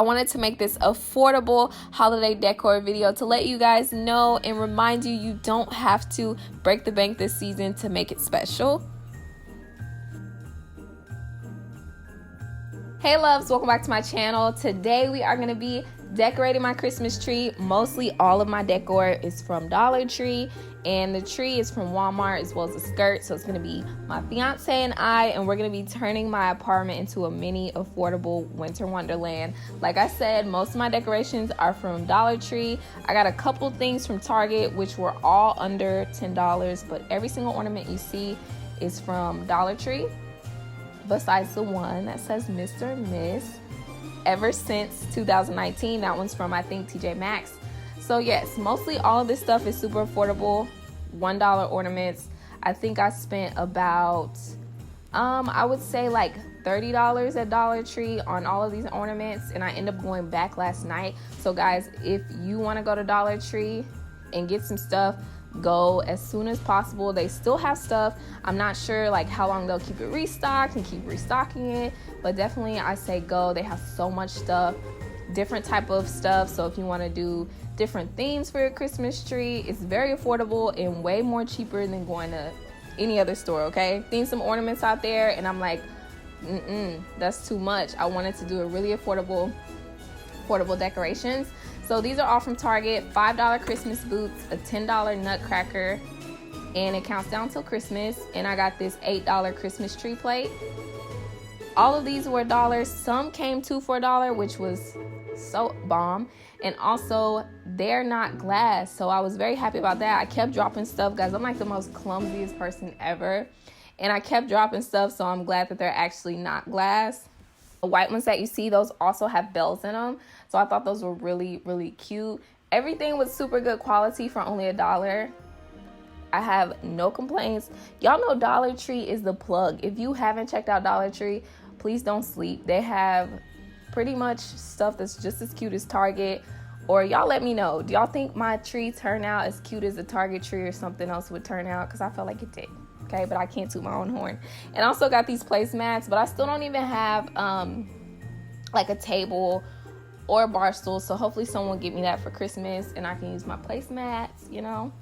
I wanted to make this affordable holiday decor video to let you guys know and remind you you don't have to break the bank this season to make it special. Hey loves, welcome back to my channel. Today we are going to be decorating my Christmas tree. Mostly all of my decor is from Dollar Tree, and the tree is from Walmart as well as the skirt. So it's going to be my fiance and I, and we're going to be turning my apartment into a mini affordable winter wonderland. Like I said, most of my decorations are from Dollar Tree. I got a couple things from Target which were all under $10, but every single ornament you see is from Dollar Tree, besides the one that says Mr. and Miss. Ever since 2019, that one's from, I think, TJ Maxx. So yes, mostly all of this stuff is super affordable, $1 ornaments. I think I spent about I would say like $30 at Dollar Tree on all of these ornaments, and I ended up going back last night. So guys, if you want to go to Dollar Tree and get some stuff, go as soon as possible. They still have stuff. I'm not sure like how long they'll keep it restocked and keep restocking it, but definitely I say go. They have so much stuff, different type of stuff. So if you want to do different themes for your Christmas tree, it's very affordable and way more cheaper than going to any other store. Okay, seen some ornaments out there and I'm like, that's too much. I wanted to do a really affordable decorations. So these are all from Target. $5 Christmas boots, a $10 nutcracker, and it counts down till Christmas. And I got this $8 Christmas tree plate. All of these were dollars. Some came 2 for $1, which was so bomb. And also, they're not glass, so I was very happy about that. I kept dropping stuff, guys. I'm like the most clumsiest person ever, and I kept dropping stuff, so I'm glad that they're actually not glass. The white ones that you see, those also have bells in them. So I thought those were really, really cute. Everything was super good quality for only $1. I have no complaints. Y'all know Dollar Tree is the plug. If you haven't checked out Dollar Tree, please don't sleep. They have pretty much stuff that's just as cute as Target. Or y'all let me know. Do y'all think my tree turned out as cute as a Target tree or something else would turn out? Because I felt like it did. Okay, but I can't toot my own horn. And I also got these placemats, but I still don't even have like a table or a bar stool. So hopefully someone will get me that for Christmas and I can use my placemats, you know.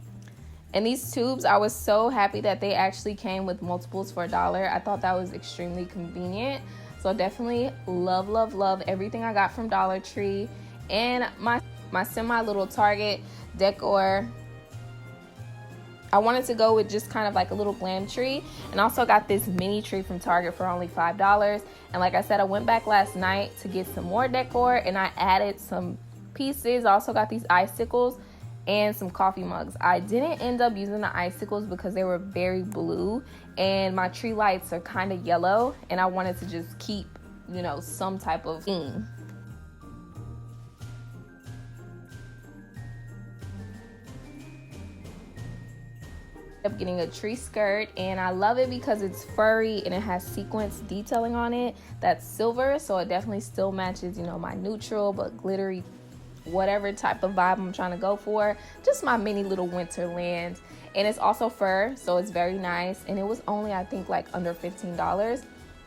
And these tubes, I was so happy that they actually came with multiples for $1. I thought that was extremely convenient. So definitely love everything I got from Dollar Tree. And my semi little Target decor, I wanted to go with just kind of like a little glam tree, and also got this mini tree from Target for only $5. And like I said, I went back last night to get some more decor and I added some pieces. I also got these icicles and some coffee mugs. I didn't end up using the icicles because they were very blue and my tree lights are kind of yellow, and I wanted to just keep, you know, some type of theme. Up getting a tree skirt, and I love it because it's furry and it has sequence detailing on it that's silver, so it definitely still matches, you know, my neutral but glittery whatever type of vibe I'm trying to go for. Just my mini little winterland. And it's also fur, so it's very nice, and it was only I think like under $15.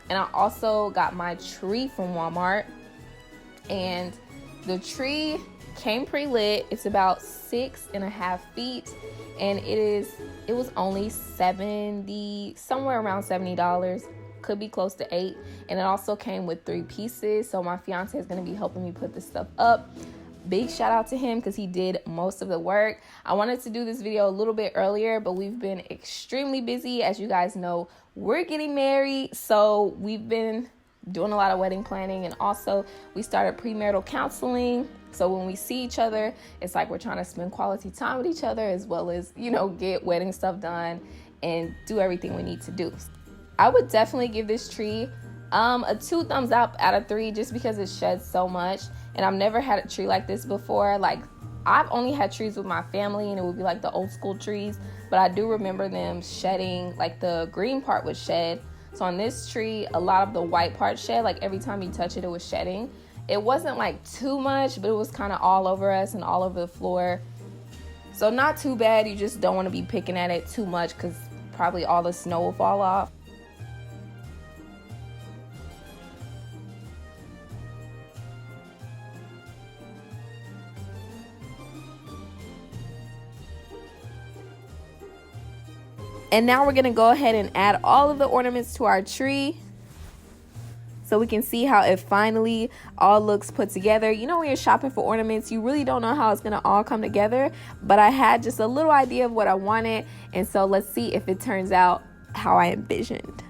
And I also got my tree from Walmart, and the tree came pre-lit. It's about 6.5 feet, and it was only somewhere around $70, could be close to $8. And it also came with 3 pieces, so my fiance is going to be helping me put this stuff up. Big shout out to him because he did most of the work. I wanted to do this video a little bit earlier, but we've been extremely busy. As you guys know, we're getting married, so we've been doing a lot of wedding planning, and also we started premarital counseling. So when we see each other, it's like we're trying to spend quality time with each other as well as, you know, get wedding stuff done and do everything we need to do. I would definitely give this tree a 2 thumbs up out of 3 just because it sheds so much. And I've never had a tree like this before. Like, I've only had trees with my family and it would be like the old school trees, but I do remember them shedding, like the green part would shed. So on this tree, a lot of the white part shed. Like every time you touch it, it was shedding. It wasn't like too much, but it was kind of all over us and all over the floor. So not too bad. You just don't want to be picking at it too much because probably all the snow will fall off. And now we're going to go ahead and add all of the ornaments to our tree, so we can see how it finally all looks put together. You know, when you're shopping for ornaments, you really don't know how it's gonna all come together, but I had just a little idea of what I wanted, and so let's see if it turns out how I envisioned.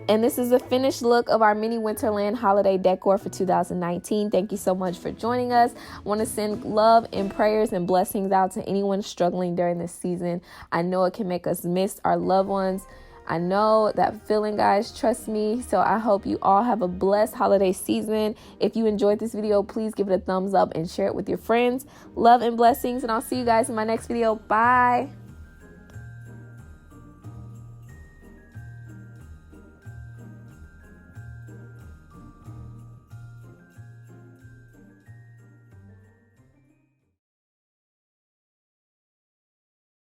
And this is a finished look of our mini Winterland holiday decor for 2019. Thank you so much for joining us. I want to send love and prayers and blessings out to anyone struggling during this season. I know it can make us miss our loved ones. I know that feeling, guys, trust me. So I hope you all have a blessed holiday season. If you enjoyed this video, please give it a thumbs up and share it with your friends. Love and blessings, and I'll see you guys in my next video. Bye.